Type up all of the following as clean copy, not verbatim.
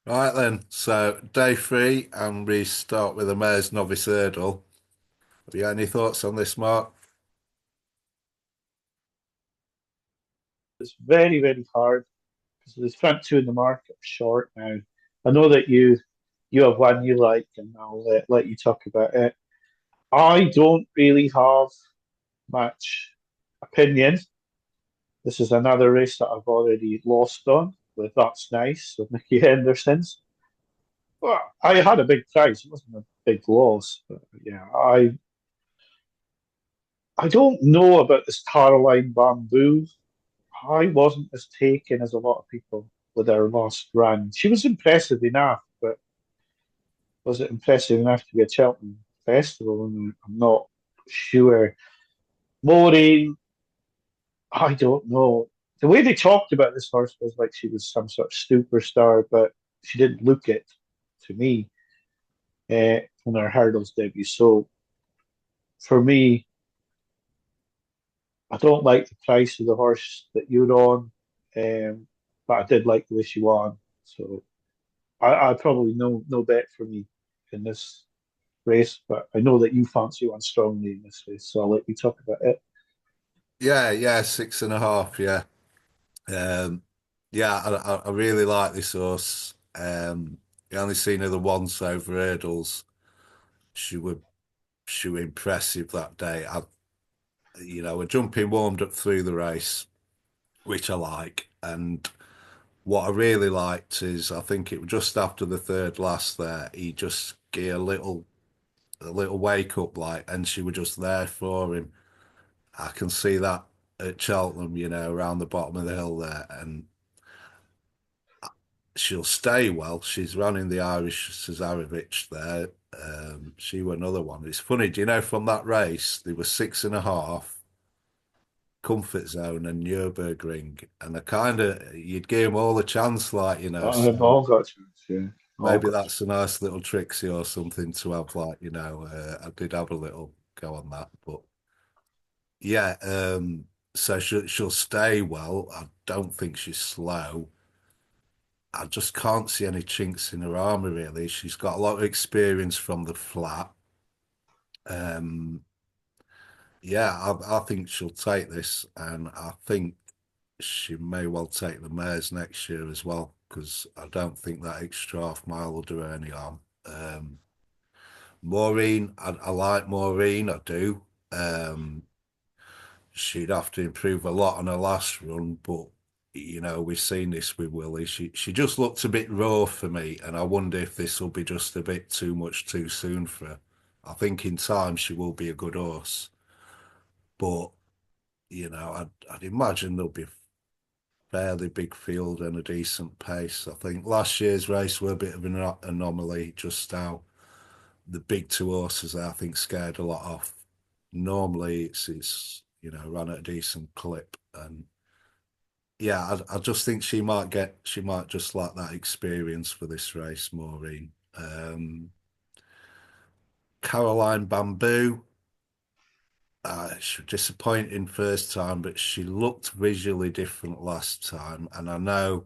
Right then, so day three, and we start with the Mayor's Novice Hurdle. Have you got any thoughts on this, Mark? It's very, very hard because the front two in the market are short now. I know that you have one you like, and I'll let you talk about it. I don't really have much opinion. This is another race that I've already lost on with That's Nice with Mickey Henderson's. Well, I had a big prize. It wasn't a big loss, but yeah, I don't know about this Caroline Bamboo. I wasn't as taken as a lot of people with her last run. She was impressive enough, but was it impressive enough to be a Cheltenham festival? And I'm not sure. Maureen, I don't know. The way they talked about this horse was like she was some sort of superstar, but she didn't look it to me on her hurdles debut. So for me, I don't like the price of the horse that you're on, but I did like the way she won. So I probably no bet for me in this race, but I know that you fancy one strongly in this race, so I'll let you talk about it. Yeah, 6.5. Yeah, um, yeah, I really like this horse. I only seen her the once over hurdles. She were she were impressive that day. Her jumping warmed up through the race, which I like, and what I really liked is I think it was just after the third last there, he just gave a little wake up like, and she was just there for him. I can see that at Cheltenham, around the bottom of the hill there, and she'll stay well. She's running the Irish Cesarevich there. She were another one. It's funny, do you know from that race there was 6.5 comfort zone and Nürburgring, and I kind of you'd give them all a chance, like They've so all got chance, yeah. All maybe got that's a nice little tricksy or something to have, like I did have a little go on that, but. Yeah, so she'll stay well. I don't think she's slow. I just can't see any chinks in her armor really. She's got a lot of experience from the flat. Um, yeah, I think she'll take this, and I think she may well take the mares next year as well, because I don't think that extra half mile will do her any harm. Maureen, I like Maureen, I do. Um, she'd have to improve a lot on her last run, but we've seen this with Willie. She just looked a bit raw for me, and I wonder if this will be just a bit too much too soon for her. I think in time she will be a good horse, but I'd imagine there'll be a fairly big field and a decent pace. I think last year's race were a bit of an anomaly, just how the big two horses I think scared a lot off. Normally it's run at a decent clip, and yeah, I just think she might just like that experience for this race, Maureen. Caroline Bamboo, she was disappointing first time, but she looked visually different last time. And I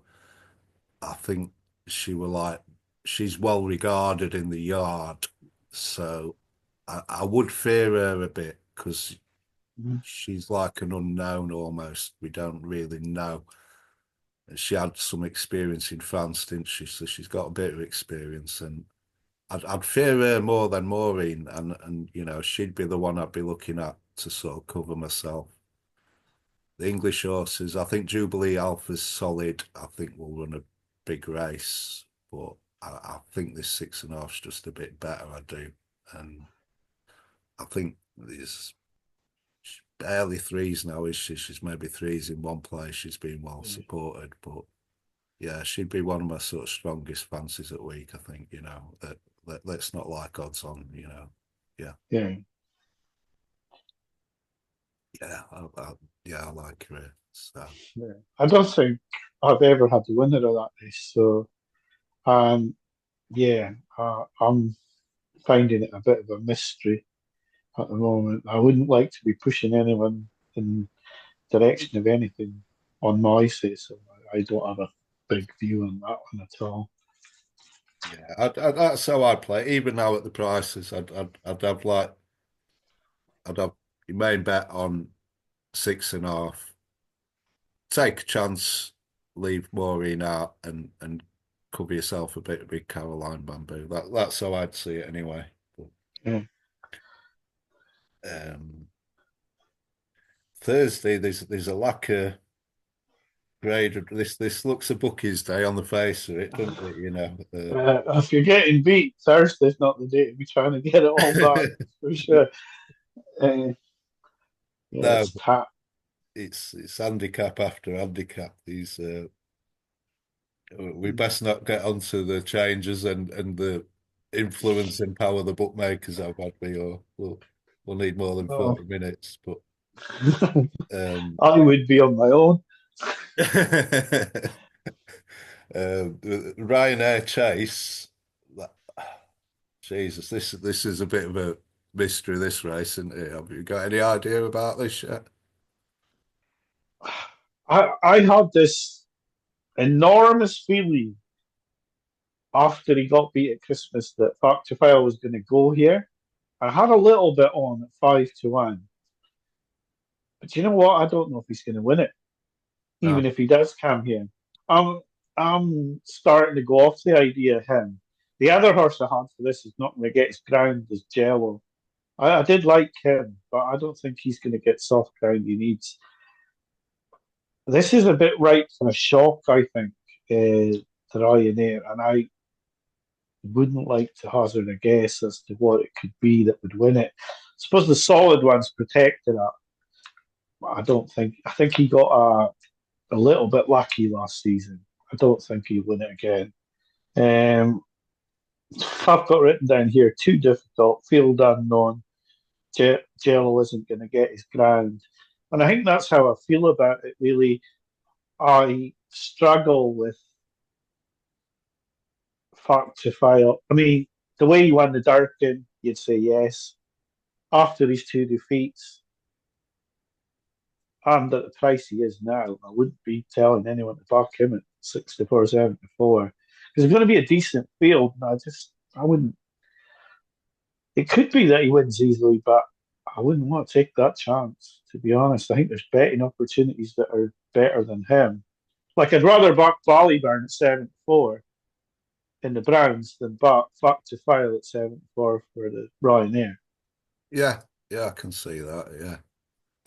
think she were like, she's well regarded in the yard. So I would fear her a bit because Mhm. she's like an unknown almost. We don't really know. She had some experience in France, didn't she? So she's got a bit of experience, and I'd fear her more than Maureen, and she'd be the one I'd be looking at to sort of cover myself. The English horses, I think Jubilee Alpha's solid. I think we'll run a big race, but I think this 6.5's just a bit better. I do, and I think there's barely threes now, is she? She's maybe threes in one place. She's been well supported, but yeah, she'd be one of my sort of strongest fancies at week. I think let's not like odds on. Yeah, Yeah. yeah, I like her. So Yeah. I don't think I've ever had the winner of that race, so yeah, I'm finding it a bit of a mystery at the moment. I wouldn't like to be pushing anyone in direction of anything on my say, so I don't have a big view on that one at all. Yeah, that's how I'd play. Even now at the prices, I'd have like I'd have your main bet on 6.5. Take a chance, leave Maureen out, and cover yourself a bit with Caroline Bamboo. That's how I'd see it anyway. But, Yeah. um, Thursday, there's a lack of grade. This looks a bookie's day on the face of it, doesn't it? If you're getting beat, Thursday's not the day to be trying to get it all back, for sure. Uh, yeah, No, it's pat. it's handicap after handicap. These we best not get onto the changes and the influence and power the bookmakers have had me, or we'll need more than Oh. 40 minutes. But um, I would be on my own. Ryanair Chase, that, Jesus, this is a bit of a mystery. This race, isn't it? Have you got any idea about this yet? I had this enormous feeling after he got beat at Christmas that Factifile was going to go here. I had a little bit on at 5-1. But you know what? I don't know if he's going to win it, even No. if he does come here. I'm I'm starting to go off the idea of him. The other horse I had for this is not going to get his ground as Jello. I did like him, but I don't think he's going to get soft ground he needs. This is a bit ripe for a shock, I think, to Ryanair, and I wouldn't like to hazard a guess as to what it could be that would win it. I suppose the solid ones protected it. I don't think. I think he got a little bit lucky last season. I don't think he'll win it again. Um, I've got written down here too difficult, field unknown. Jello isn't going to get his ground, and I think that's how I feel about it. Really, I struggle with fact to file. I mean, the way he won the Durkin, you'd say yes. After these two defeats, and at the price he is now, I wouldn't be telling anyone to back him at 64, 74. Because it's going to be a decent field, and I wouldn't. It could be that he wins easily, but I wouldn't want to take that chance, to be honest. I think there's betting opportunities that are better than him. Like, I'd rather back Ballyburn at 74 in the Browns than back Fact to File at 74 for the Ryanair. Yeah, yeah, I can see that.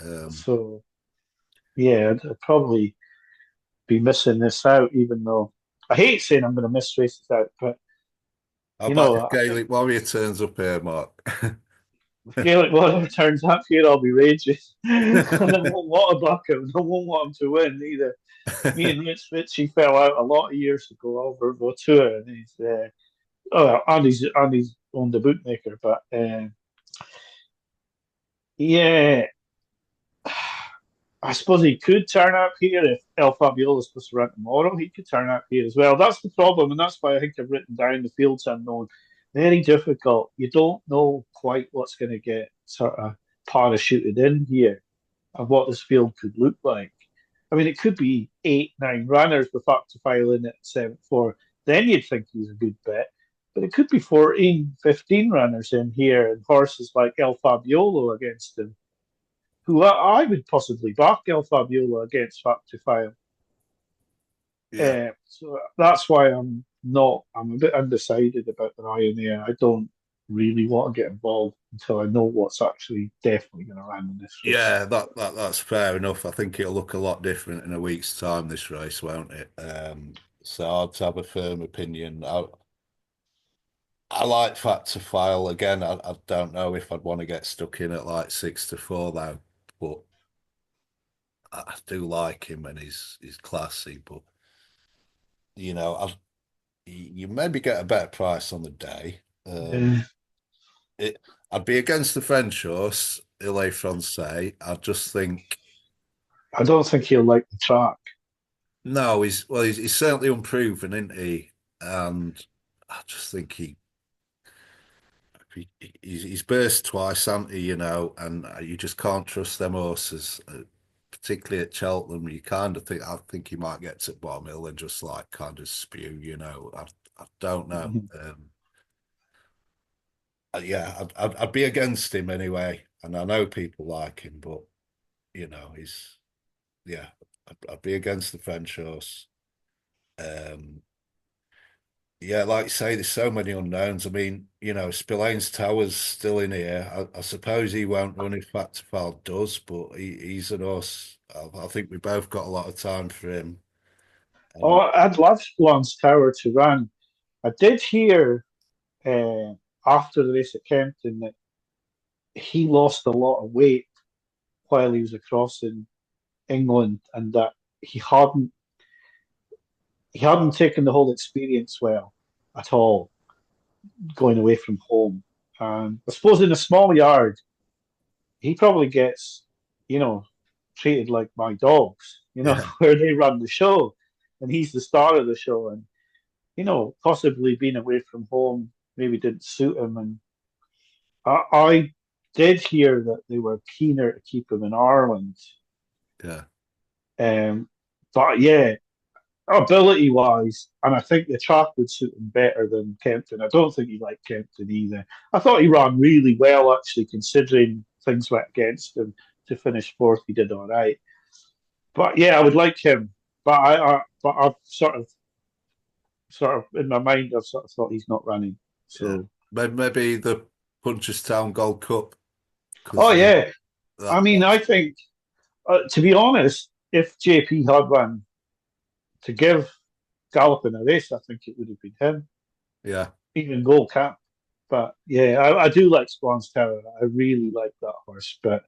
Yeah. So, yeah, I'd probably be missing this out, even though I hate saying I'm going to miss races out, but How about if I think Gaelic Warrior turns up here, Mark? if Gaelic whatever turns up here, I'll be raging. And I won't want to back him. I won't want him to win either. Me and Richie fell out a lot of years ago over Votua, and Andy's on the bootmaker, but yeah, I suppose he could turn up here if El Fabiola is supposed to run tomorrow. He could turn up here as well. That's the problem, and that's why I think I've written down the fields unknown. Very difficult. You don't know quite what's going to get sort of parachuted in here and what this field could look like. I mean, it could be 8, 9 runners with up to file in at 7-4. Then you'd think he's a good bet. But it could be 14, 15 runners in here and horses like El Fabiolo against him who I would possibly back El Fabiola against Factifile. Yeah. So that's why I'm a bit undecided about the Ryanair. I don't really want to get involved until I know what's actually definitely going to run in this race. Yeah, that's fair enough. I think it'll look a lot different in a week's time, this race, won't it? So I'd have a firm opinion. I like Factor File again. I don't know if I'd want to get stuck in at like 6-4 though, but I do like him and he's classy. But you maybe get a better price on the day. Uh, It, I'd be against the French horse, Ile Francais. I just think I don't think he'll like the track. no, he's certainly unproven, isn't he? And I just think he's burst twice, hasn't he? And you just can't trust them horses, particularly at Cheltenham, you kind of think, I think he might get to bottom hill and just like kind of spew, you know. I don't know. Yeah, I'd be against him anyway, and I know people like him, but you know, yeah, I'd be against the French horse. Um, yeah, like you say, there's so many unknowns. I mean, you know, Spillane's Tower's still in here. I suppose he won't run if Fatafal does, but he's an horse. I think we both got a lot of time for him. Oh, And I'd love Lance Tower to run. I did hear after the race at Kempton that he lost a lot of weight while he was across in England, and that he hadn't he hadn't taken the whole experience well at all, going away from home. And I suppose in a small yard, he probably gets, you know, treated like my dogs, yeah, where they run the show, and he's the star of the show, and possibly being away from home maybe didn't suit him. And I did hear that they were keener to keep him in Ireland. yeah, But yeah, ability wise, and I think the track would suit him better than Kempton. I don't think he liked Kempton either. I thought he ran really well, actually, considering things went against him. To finish fourth, he did all right. But yeah, I would like him. But I've sort of in my mind, I've sort of thought he's not running. yeah. So, Maybe the Punchestown Gold Cup oh because yeah, I mean, I that's think to be honest, if JP had one to give Galloping a race, I think it would have been him, yeah. even gold cap. But yeah, I do like Swan's Tower. I really like that horse, but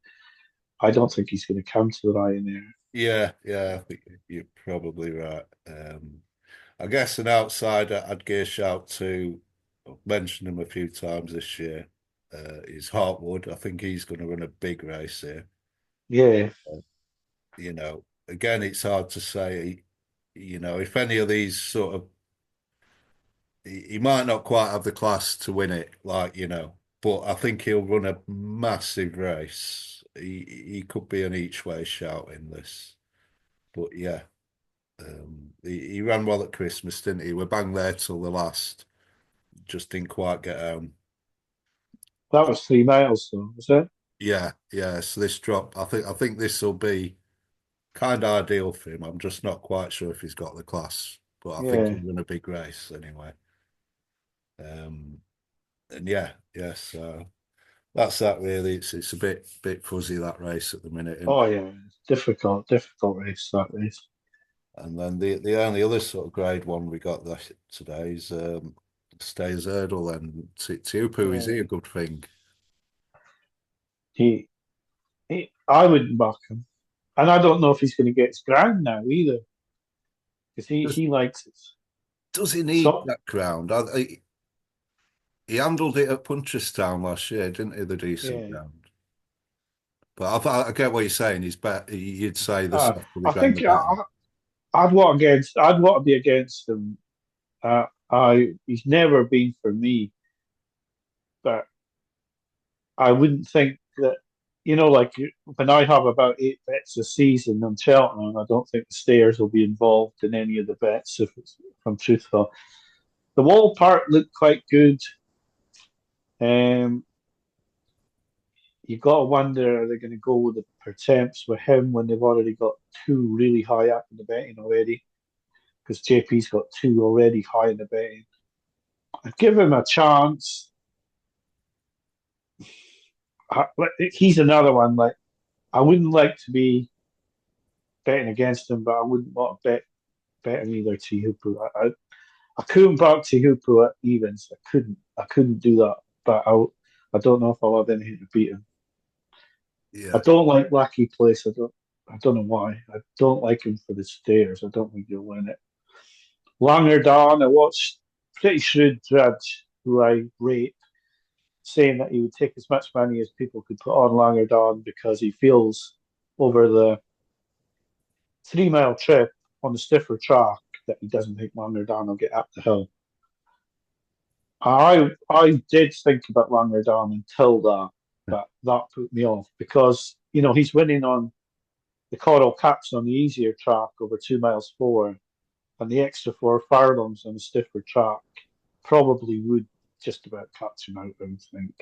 I don't think he's going to come to the Ryanair. Yeah, yeah, I think you're probably right. I guess an outsider I'd give a shout to, I've mentioned him a few times this year, is Hartwood. I think he's going to run a big race here. Yeah, You know, again, it's hard to say, you know, if any of these sort of, he might not quite have the class to win it, like, you know, but I think he'll run a massive race. He could be an each way shout in this. But yeah. He ran well at Christmas, didn't he? We're bang there till the last. Just didn't quite get home. that was 3 miles, though, was it? Yeah, yeah. So this drop, I think this will be kind of ideal for him. I'm just not quite sure if he's got the class, but I think Yeah. he'll win a big race anyway. Um, and yeah, yeah. So that's that really. It's a bit fuzzy that race at the minute, Oh yeah, difficult race that race. and then the only other sort of grade one we got today is Stays Hurdle and Tupu. Is he a Yeah, good thing? he, I wouldn't back him, and I don't know if he's going to get his ground now either, because he likes it. Does he need So that ground? He handled it at Punchestown last year, didn't he? The decent yeah, ground. But I get what you're saying. He's better. You'd say the uh, softer the I ground, the think better. I'd want to be against him. I he's never been for me, but I wouldn't think that like when I have about 8 bets a season on Cheltenham, I don't think the Stayers will be involved in any of the bets if I'm truthful. The Wall Park looked quite good. Um, you got to wonder, are they going to go with the pertemps with him when they've already got two really high up in the betting already? Because JP's got two already high in the betting. I'd give him a chance. He's another one. Like I wouldn't like to be betting against him, but I wouldn't want to bet him either. Teahupu. I couldn't back Teahupu at evens. I couldn't do that. But I don't know if I'll have anything to beat him. I Yeah, don't like Lucky Place. I don't know why. I don't like him for the stairs. I don't think he'll win it. Langer Dawn, I watched pretty shrewd judge who I rate saying that he would take as much money as people could put on Langer Dawn because he feels over the 3 mile trip on the stiffer track that he doesn't think Langer Dawn will get up the hill. I did think about Langer Dawn until that, but that put me off because he's winning on the Coral Cap's on the easier track over 2 miles forward, and the extra 4 furlongs on the stiffer track probably would just about catch him out, I would think.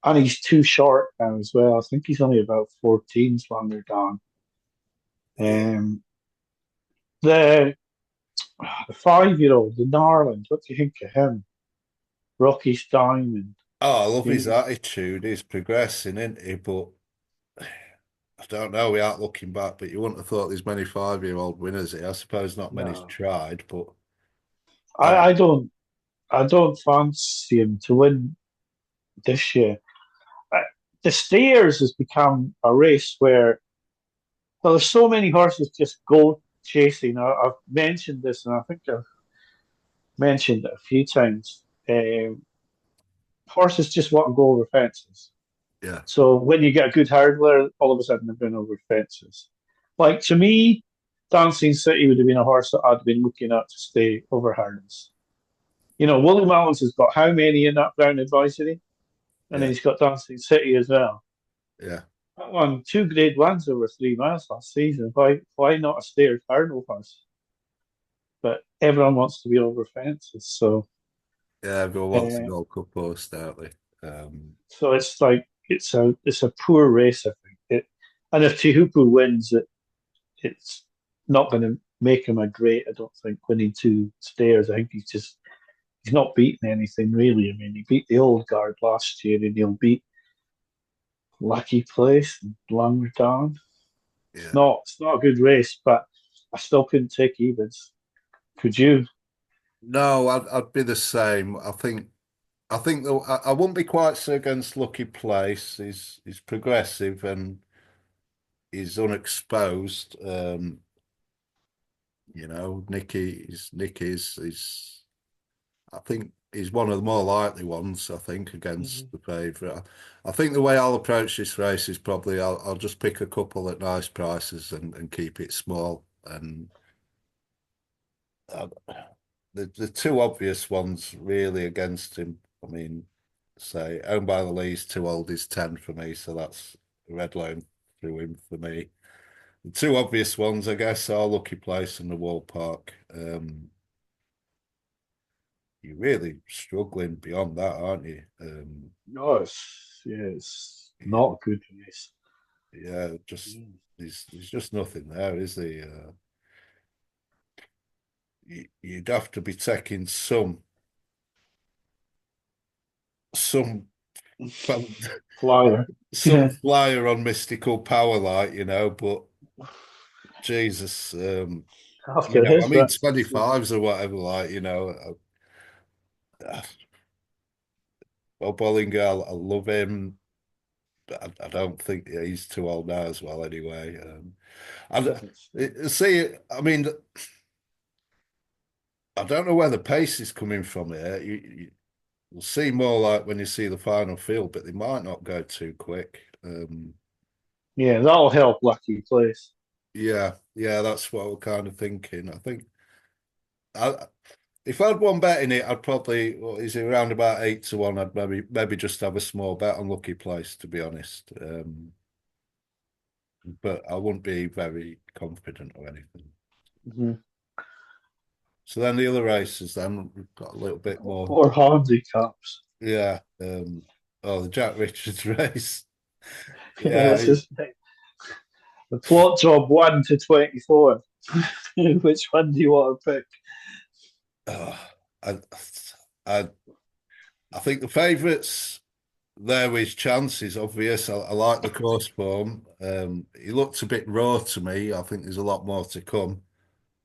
And he's too short now as well. I think he's only about 14 longer down. Yeah. Um, the the 5-year-old, the Narland, what do you think of him? Rocky's Diamond. Oh, I love his He's, attitude. He's progressing, isn't he? But I don't know. We aren't looking back, but you wouldn't have thought there's many 5-year-old winners here. I suppose not many's no, tried, but I, I, I don't, I don't fancy him to win this year. Uh, the Stayers has become a race where, well, there's so many horses just go chasing. I've mentioned this, and I think I've mentioned it a few times. Horses just want to go over fences. yeah, So when you get a good hurdler, all of a sudden they're going over fences. Like to me, Dancing City would have been a horse that I'd been looking at to stay over hurdles. You know, Willie Mullins has got how many in that Brown advisory? And then yeah, he's got Dancing City as well. yeah. That won 2 Grade 1s over 3 miles last season. Why not a stairs hurdle horse? But everyone wants to be over fences, Yeah, everyone wants to uh, go Cup post, don't they? it's like it's a poor race. I think and if Tihupu wins, it's not going to make him a great. I don't think winning 2 stairs. I think he's not beaten anything really. I mean, he beat the old guard last year, and he'll beat Lucky Place and Langdon. Yeah. It's not a good race, but I still couldn't take evens. Could you? No, I'd be the same. I think though I wouldn't be quite so against Lucky Place. He's progressive and he's unexposed. Nicky's is I think he's one of the more likely ones, I think, against Mhm. the favourite. I think the way I'll approach this race is probably I'll just pick a couple at nice prices and keep it small. And uh, the two obvious ones really against him, I mean, say, Owned by the Lee's too old is 10 for me, so that's a red line through him for me. The two obvious ones, I guess, are Lucky Place and the Wall Park. You're really struggling beyond that, aren't you? No, it's Yeah, not a good race. yeah, just there's just nothing there, is there? You'd have to be taking some Flyer. some Yeah, flyer on mystical power, like but Jesus, after I his mean run. 25s or whatever, Bob Bollinger, I love him. But I don't think he's too old now as well. Anyway, see, I mean, I don't know where the pace is coming from here. You'll see more like when you see the final field, but they might not go too quick. Yeah, that'll help Lucky Place. Yeah, yeah, that's what we're kind of thinking. I think I, if I'd one bet in it, I'd probably, what is it, around about 8 to 1? I'd maybe just have a small bet on Lucky Place, to be honest. But I wouldn't be very confident or anything. Mhm. So then the other races, then we've got a little bit more. Or handicaps. Yeah. Oh, the Jack Richards race. Yeah, Yeah. this is the plot job 1 to 24. Which one do you want to pick? Oh, I, I, I think the favourites there with chance is obvious. I like the course form. He looks a bit raw to me. I think there's a lot more to come.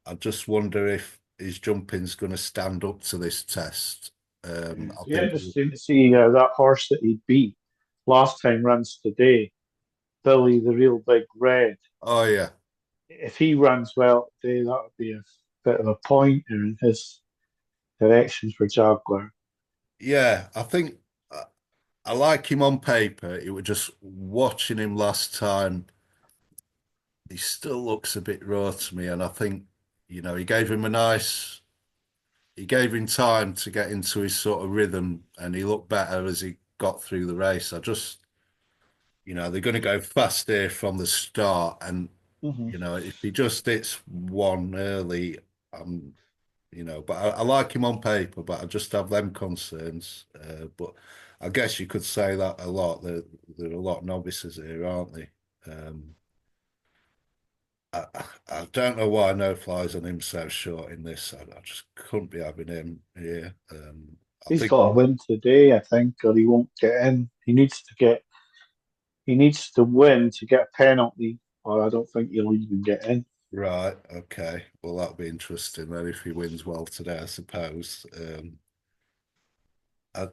I just wonder if his jumping's going to stand up to this test. Yeah, I it'd be think, interesting to see that horse that he beat last time runs today, Billy the Real Big Red. oh yeah, If he runs well today, that would be a bit of a pointer in his directions for Jaguar. yeah. I like him on paper. It was just watching him last time. He still looks a bit raw to me, and I think he gave him he gave him time to get into his sort of rhythm, and he looked better as he got through the race. they're going to go fast here from the start, and Hmm. if he just hits one early, um, but I like him on paper, but I just have them concerns. But I guess you could say that a lot. There are a lot of novices here, aren't they? Um, I don't know why no flies on him so short in this. I just couldn't be having him here. I He's think, got to win today, I think, or he won't get in. He needs to win to get a penalty, or I don't think he'll even get in. right, okay. Well, that'll be interesting then if he wins well today, I suppose. I,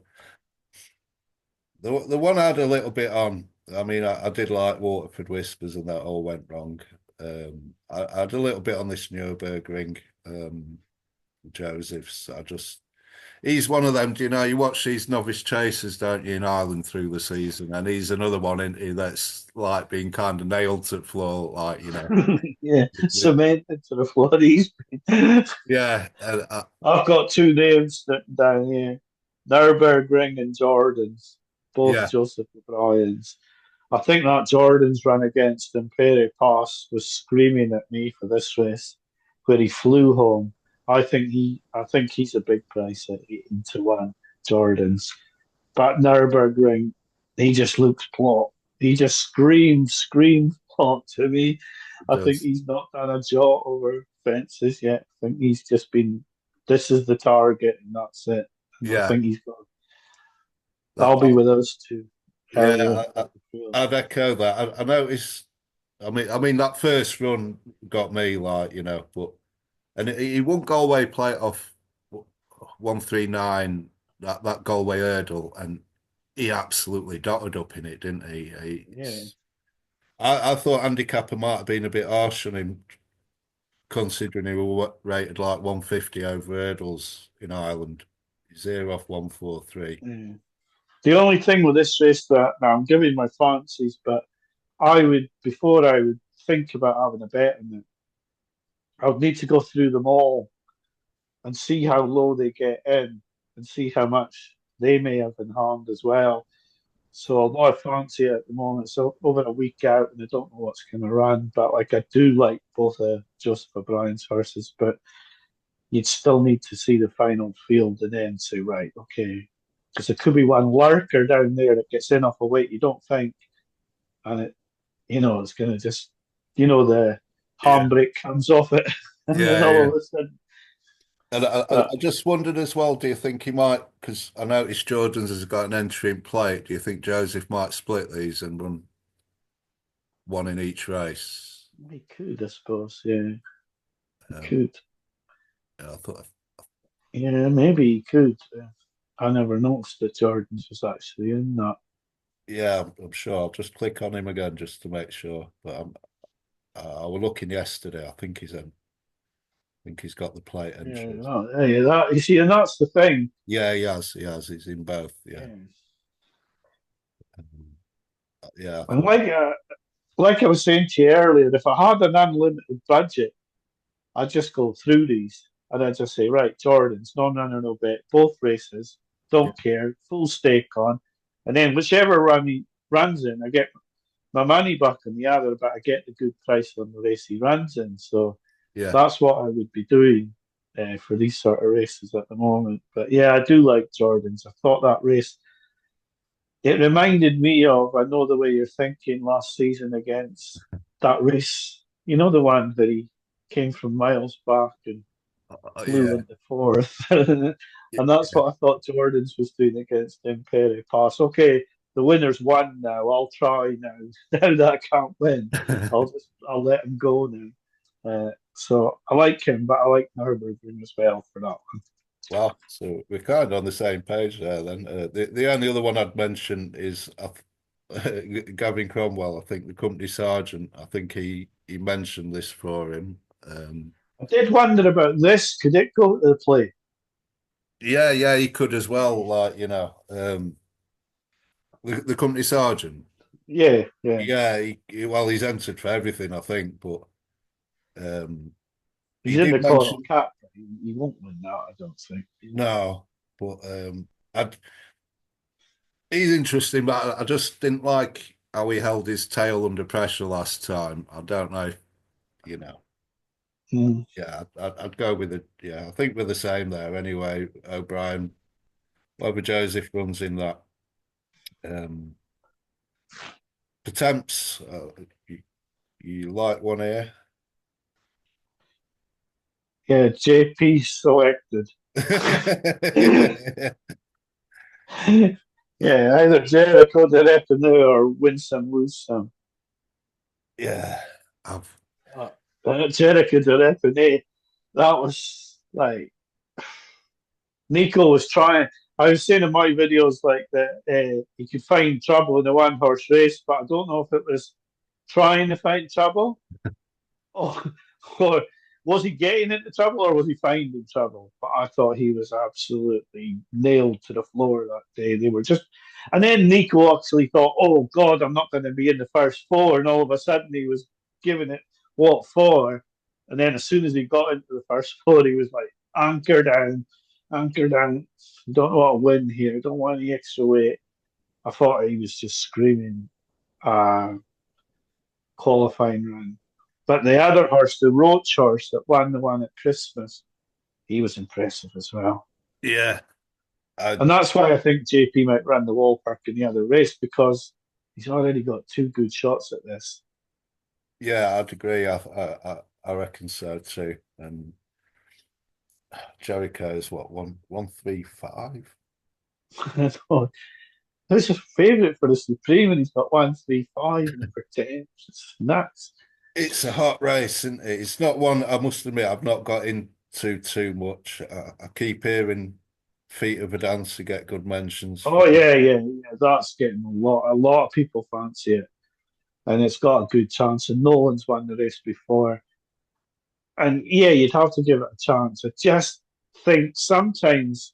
the one I had a little bit on. I mean, I did like Waterford Whispers, and that all went wrong. I had a little bit on this Nurburgring, Joseph's. He's one of them. Do you know, you watch these novice chasers, don't you, in Ireland through the season, and he's another one that's like being kind of nailed to the floor, like Yeah, cemented to the floor. He's been. yeah, I've got two names written down here: Nurburgring and Jordan's, both yeah, Joseph O'Brien's. I think that Jordan's run against Imperi Pass was screaming at me for this race, where he flew home. I think he's a big price at 18 to 1. Jordan's, but Nurburgring, he just looks plot. He just screams plot to me. it I think does. he's not done a jot over fences yet. I think he's just been, this is the target and that's it. And I Yeah, think he's got, that, I'll be with us to yeah, carry him through the field. I'd echo that. I noticed. I mean that first run got me like but and he won Galway play off 139 that Galway hurdle, and he absolutely dotted up in it, didn't he? Yeah. I thought Handicapper might have been a bit harsh on him, considering he was rated like 150 over hurdles in Ireland. He's here off 143. Yeah. The only thing with this race that now I'm giving my fancies, but before I would think about having a bet in it, I would need to go through them all and see how low they get in and see how much they may have in hand as well. So although I fancy it at the moment, so over a week out and I don't know what's going to run, but like I do like both Joseph O'Brien's horses, but you'd still need to see the final field and then say, right, okay, because there could be one lurker down there that gets in off a weight you don't think, and it's going to just, the Yeah, handbrake comes off it, and then yeah, all yeah. of a sudden, And but I just wondered as well, do you think he might, because I noticed Jordan's has got an entry in plate, do you think Joseph might split these and run one in each race? he could, I suppose, yeah, he Um, could. yeah, I thought, Yeah, maybe he could. I never noticed that Jordan's was actually in that. yeah, I'm sure. I'll just click on him again just to make sure. But I was looking yesterday. I think he's in. I think he's got the plate Yeah, entries. yeah, that you see, and that's the thing. Yeah, he has. He has. He's in both. Yeah. Yeah. Um, yeah, I And thought. like I was saying to you earlier, if I had an unlimited budget, I'd just go through these and I'd just say, right, Jordan's no runner, no bet, both races, Yeah, don't care, full stake on, and then whichever run he runs in, I get my money back on the other, but I get the good price on the race he runs in. So yeah, that's what I would be doing for these sort of races at the moment. But yeah, I do like Jordan's. I thought that race, it reminded me of, I know the way you're thinking last season against that race, the one that he came from miles back and flew yeah, into fourth. And that's yeah. what I thought Jordan's was doing against Imperi Pass. Okay, the winner's won now. I'll try now. Now that I can't win, I'll let him go now. So I like him, but I like Nurburgring as well for that one. Well, so we're kind of on the same page there then. The only other one I'd mention is Gavin Cromwell. I think the company sergeant. I think he mentioned this for him. I did wonder about this. Could it go to the play? Yeah, yeah, he could as well. Like the company sergeant. Yeah, yeah. Yeah, well, he's entered for everything, I think, but um, he He's in did the Coral mention Cup. He won't win that, I don't think. no, but he's interesting, but I just didn't like. how he held his tail under pressure last time. I don't know, you know. Mm. Yeah, I'd go with it. Yeah, I think we're the same there anyway. O'Brien, whether Joseph runs in that. Um, Attempts, you like one here? Yeah, JP selected. Yeah, either Jericho the Revenue or win some, lose some. Yeah, I've Jericho the Revenue, that was like Nico was trying. I was saying in my videos like that he could find trouble in a one horse race, but I don't know if it was trying to find trouble or, or was he getting into trouble or was he finding trouble? But I thought he was absolutely nailed to the floor that day. They were just, and then Nico actually thought, "Oh God, I'm not going to be in the first four," and all of a sudden he was giving it what for, and then as soon as he got into the first four, he was like, "Anchor down, anchor down. Don't want to win here. Don't want any extra weight." I thought he was just screaming. Qualifying run. But the other horse, the Roach horse that won the one at Christmas, he was impressive as well. yeah, I And that's why I think JP might run the Wall Park in the other race because he's already got two good shots at this. yeah, I'd agree. I reckon so too. And Jericho's what 135? Who's his favourite for the Supreme and he's got 135 and for 10. It's nuts. It's a hot race, isn't it? It's not one I must admit I've not got into too much. I keep hearing Feet of a Dancer get good mentions Oh for. yeah. That's getting a lot of people fancy it. And it's got a good chance. And no one's won the race before. And yeah, you'd have to give it a chance. I just think sometimes,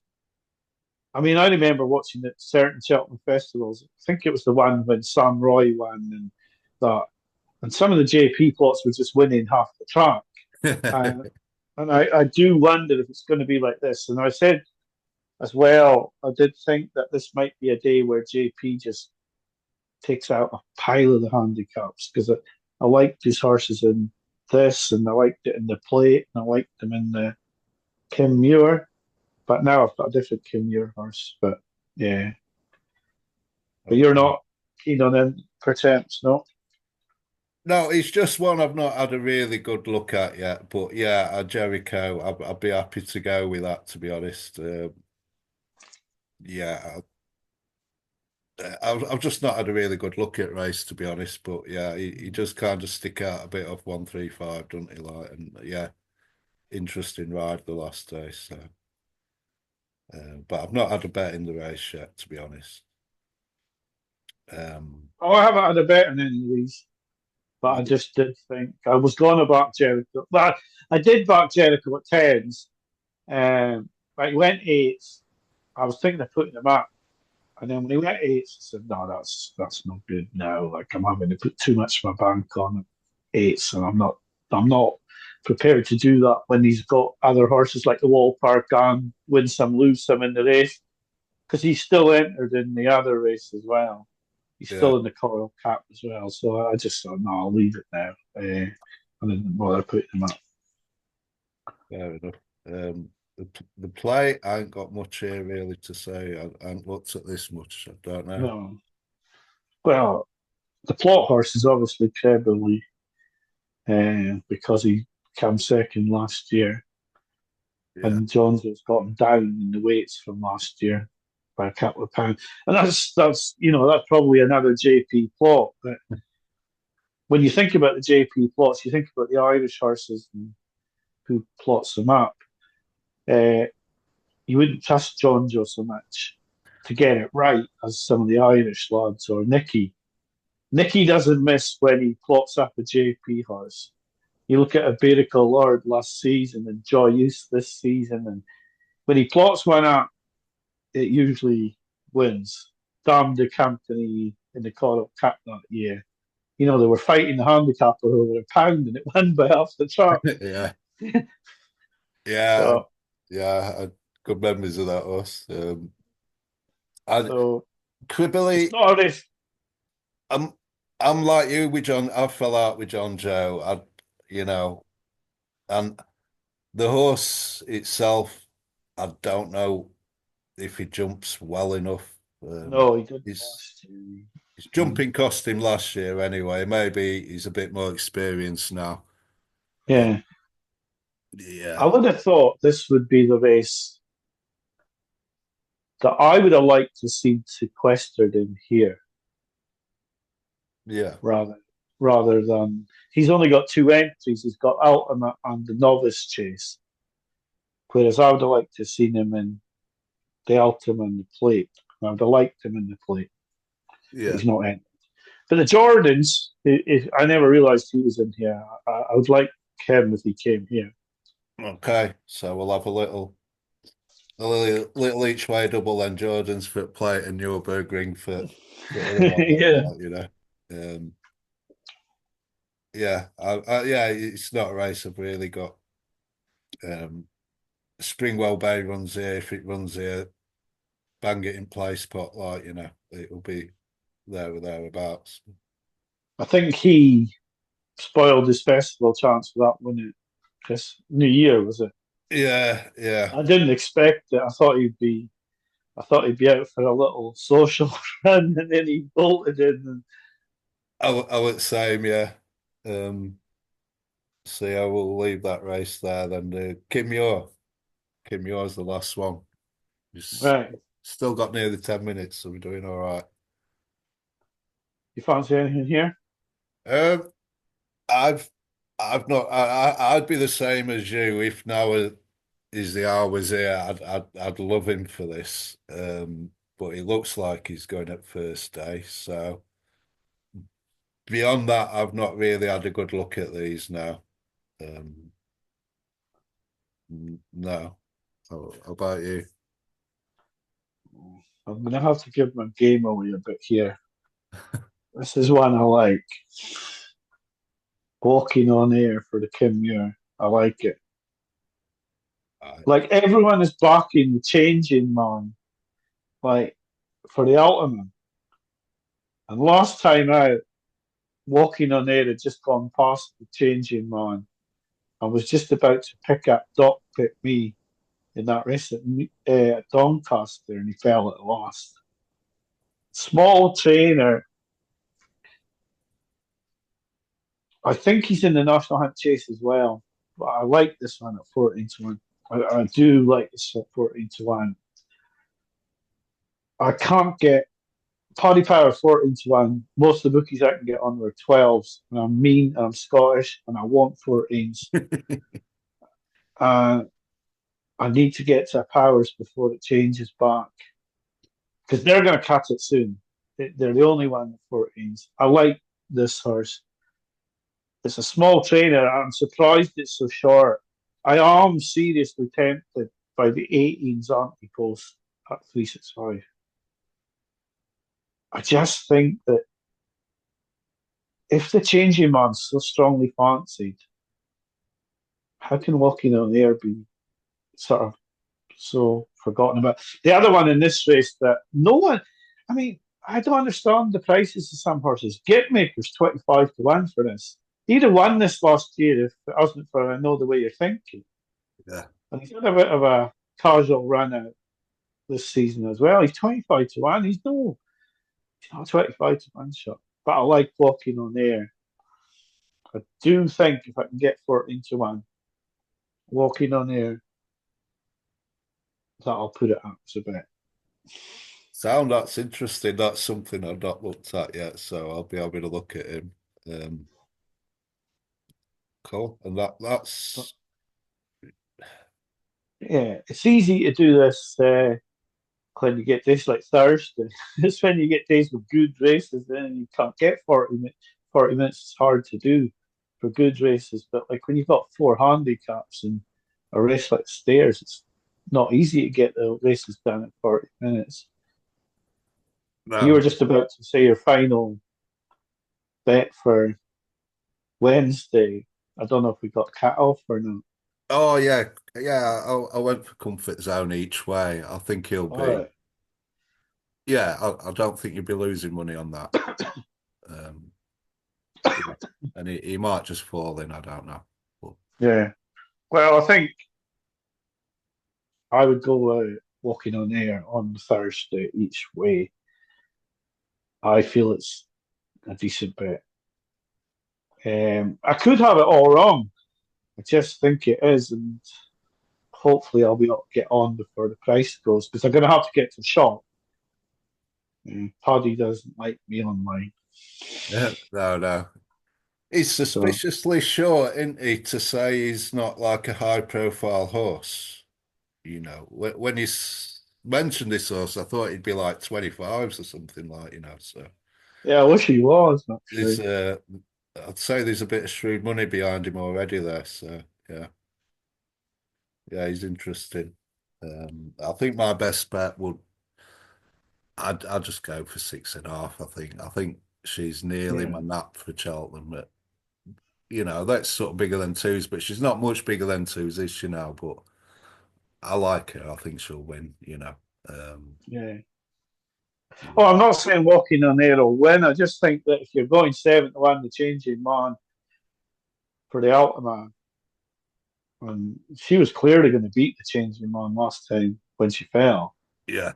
I mean, I remember watching at certain Cheltenham festivals. I think it was the one when Sam Roy won and that, and some of the JP plots were just winning half the track. Uh, and I do wonder if it's going to be like this. And I said as well, I did think that this might be a day where JP just takes out a pile of the handicaps because I liked his horses in this and I liked it in the plate and I liked them in the Kim Muir, but now I've got a different Kim Muir horse. But yeah, but you're Okay. not keen on them pretense, no? No, it's just one I've not had a really good look at yet. But yeah, Jericho, I'd be happy to go with that, to be honest. Yeah, I've just not had a really good look at race, to be honest. But yeah, he just kind of stick out a bit of 135, doesn't he? Like, and yeah, interesting ride the last day. So, but I've not had a bet in the race yet, to be honest. Oh, I haven't had a bet on any of these, but I Yeah, just did think I was going to back Jericho. But I did back Jericho at tens. But he went eights. I was thinking of putting him up, and then when he went eights, I said, "No, that's not good now. Like I'm having to put too much of my bank on eights, and I'm not prepared to do that when he's got other horses like the Wall Park and win some, lose some in the race because he's still entered in the other race as well. He's yeah, still in the Coral Cup as well. So I just thought, no, I'll leave it now. I didn't bother putting him up. fair enough. The play, I ain't got much here really to say. I haven't looked at this much. I don't know. No, well, the plot horse is obviously Trebly because he came second last year, Yeah, and Johns has got him down in the weights from last year by a couple of pounds, and that's probably another JP plot. But when you think about the JP plots, you think about the Irish horses and who plots them up. Uh, you wouldn't trust John Joe so much to get it right as some of the Irish lads or Nicky. Nicky doesn't miss when he plots up a JP horse. You look at a Birical Lord last season and Joy Use this season, and when he plots one up, it usually wins. Dame de Company in the Coral Cup that year. You know, they were fighting the handicapper over a pound and it won by half the track. yeah, yeah, So, yeah. Good memories of that horse. And so it's Quibbly, not a race. I'm like you with John. I fell out with John Joe. You know, and the horse itself, I don't know if he jumps well enough. No, he didn't His last year. his Mm. jumping cost him last year anyway. Maybe he's a bit more experienced now, but Yeah, I yeah, would have thought this would be the race that I would have liked to see sequestered in here yeah, rather rather than he's only got two entries. He's got Ultimate and the Novice Chase, whereas I would have liked to have seen him in the Ultimate and the Plate. I would have liked him in the Plate, but yeah. he's not in. But the Jordans, I never realised he was in here. I would like him if he came here. Okay, so we'll have a little each way double then Jordan's for plate and Nürburgring for other one, Yeah, you know. Um, yeah, it's not a race I've really got. Um, Springwell Bay runs here. If it runs here, bang it in play spot, like it'll be there or thereabouts. I think he spoiled his festival chance for that, wasn't it? Because New Year was it? Yeah, yeah. I didn't expect it. I thought he'd be out for a little social run, and then he bolted in. And, I would say, yeah. Um, See, I will leave that race there. Then Kim Muir's the last one. Just right, still got nearly 10 minutes, so we're doing all right. you fancy anything here? Um, I've I've not. I'd be the same as you if now is the hours here. I'd love him for this. But it looks like he's going at first day. So beyond that, I've not really had a good look at these now. Um, no. How about you? I'm gonna have to give my game away a bit here. This is one I like. Walking on air for the Kim Muir. I like it. Right. Like everyone is backing the changing man, like for the ultimate. And last time out, walking on air had just gone past the changing man. I was just about to pick up Doc Pit Me in that race at Doncaster, and he fell at last. Small trainer. I think he's in the National Hunt Chase as well. But I like this one at 14 to 1. I do like this at 14 to 1. I can't get Paddy Power 14 to 1. Most of the bookies I can get on were 12s. And I'm mean and I'm Scottish and I want 14s. Uh, I need to get to Powers before it changes back because they're going to cut it soon. They're the only one with 14s. I like this horse. It's a small trainer. I'm surprised it's so short. I am seriously tempted by the 18s anti post at 365. I just think that if the changing man's so strongly fancied, how can walking on air be sort of so forgotten about? The other one in this race that no one, I mean, I don't understand the prices of some horses. Gitmaker's 25 to 1 for this. He'd have won this last year if it wasn't for I know the way you're thinking. Yeah. And he's had a bit of a casual run out this season as well. He's 25 to 1. He's not 25 to 1 shot. But I like walking on air. I do think if I can get 14 to 1, walking on air, that'll put it up a bit. That's interesting. That's something I've not looked at yet, so I'll be able to look at him. Um, cool. And But that's yeah, it's easy to do this when you get days like Thursday. It's when you get days with good races, then you can't get 40 minutes. 40 minutes is hard to do for good races. But like when you've got four handicaps and a race like Stairs, it's not easy to get the races done at 40 minutes. You were no. just about to say your final bet for Wednesday. I don't know if we got cut off or not. Oh yeah, yeah. I went for comfort zone each way. I think he'll All be. right. Yeah, I don't think you'll be losing money on that. Yeah. And he might just fall in, I don't know. But, Yeah. Well, I think I would go walking on air on Thursday each way. I feel it's a decent bet. I could have it all wrong. I just think it is, and hopefully I'll be able to get on before the price goes because I'm going to have to get to the shop. Paddy doesn't like me online, yeah, no, no. He's so suspiciously short, isn't he, to say he's not like a high profile horse. You know, when he's mentioned this horse, I thought he'd be like 25s or something like, so yeah, I wish he was there's actually. I'd say there's a bit of shrewd money behind him already there. So yeah, yeah, he's interesting. I think my best bet would I'd just go for 6.5. I think she's nearly Yeah, my nap for Cheltenham. But, that's sort of bigger than twos, but she's not much bigger than twos, is she now? But I like her. I think she'll win. Um, yeah. Oh, I'm not saying walking on air will win. I just think that if you're going 7-1, the changing man for the Ultima, and she was clearly going to beat the changing man last time when she fell. yeah,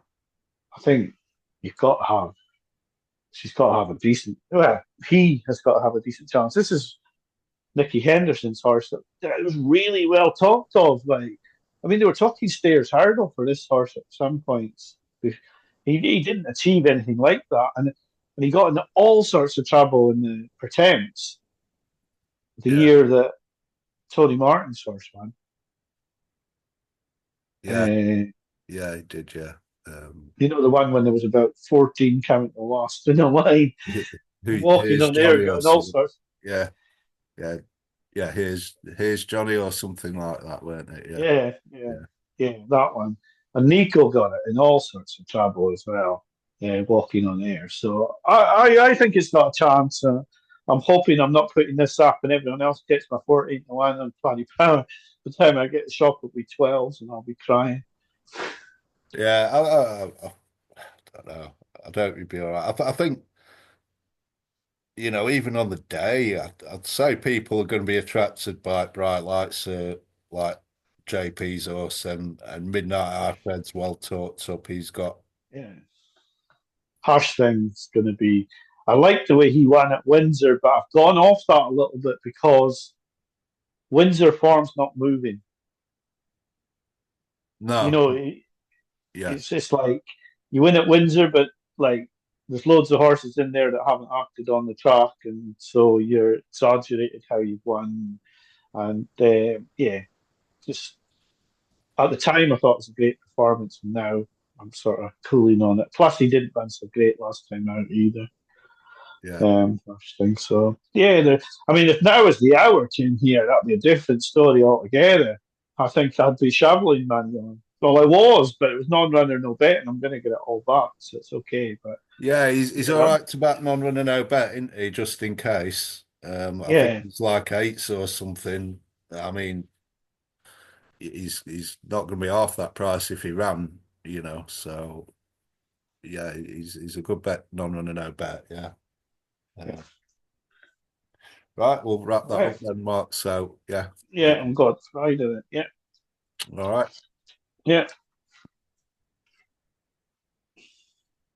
I think you've got to have. She's got to have a decent. Well, he has got to have a decent chance. This is Nicky Henderson's horse. It was really well talked of. Like, I mean, they were talking Stairs Hurdle for this horse at some points. He didn't achieve anything like that, and he got into all sorts of trouble in the pretense the yeah, year that Tony Martin's horse won. yeah, Uh, yeah, he did, yeah. Um, the one when there was about 14 coming to last in a line, walking here's on air, Johnny or getting all something. sorts. Yeah, yeah, yeah. Here's Johnny or something like that, weren't it? Yeah, Yeah, yeah, yeah, yeah, that one. And Nico got it in all sorts of trouble as well, walking on air. So I think it's got a chance. I'm hoping I'm not putting this up and everyone else gets my 14-1 and £20. By the time I get the shop, it'll be 12s and I'll be crying. yeah. I don't know. I don't think it'd be all right. I think even on the day, I'd say people are going to be attracted by bright lights, like JP's horse and Midnight Alfred's well talked up. He's got Yeah. Harsh thing's going to be. I like the way he won at Windsor, but I've gone off that a little bit because Windsor form's not moving. You no, know, yeah, it's just like you win at Windsor, but like there's loads of horses in there that haven't acted on the track, and so you're exaggerated how you've won. And yeah, just at the time I thought it was a great performance, and now I'm sort of cooling on it. Plus, he didn't run so great last time out either. yeah. First thing. So yeah, I mean, if now was the hour tune here, that'd be a different story altogether. I think I'd be shoveling man going. Well, I was, but it was non-runner, no bet, and I'm going to get it all back, so it's okay. But Yeah, he's all yeah, right to back non-runner no bet, isn't he? Just in case. I think yeah, it's like eights or something. I mean, he's not going to be half that price if he ran. So yeah, he's a good bet, non-runner no bet. Yeah. yeah, Uh, right, we'll wrap that up right, then, Mark. So yeah, yeah, on God Friday. Yeah, all right. yeah.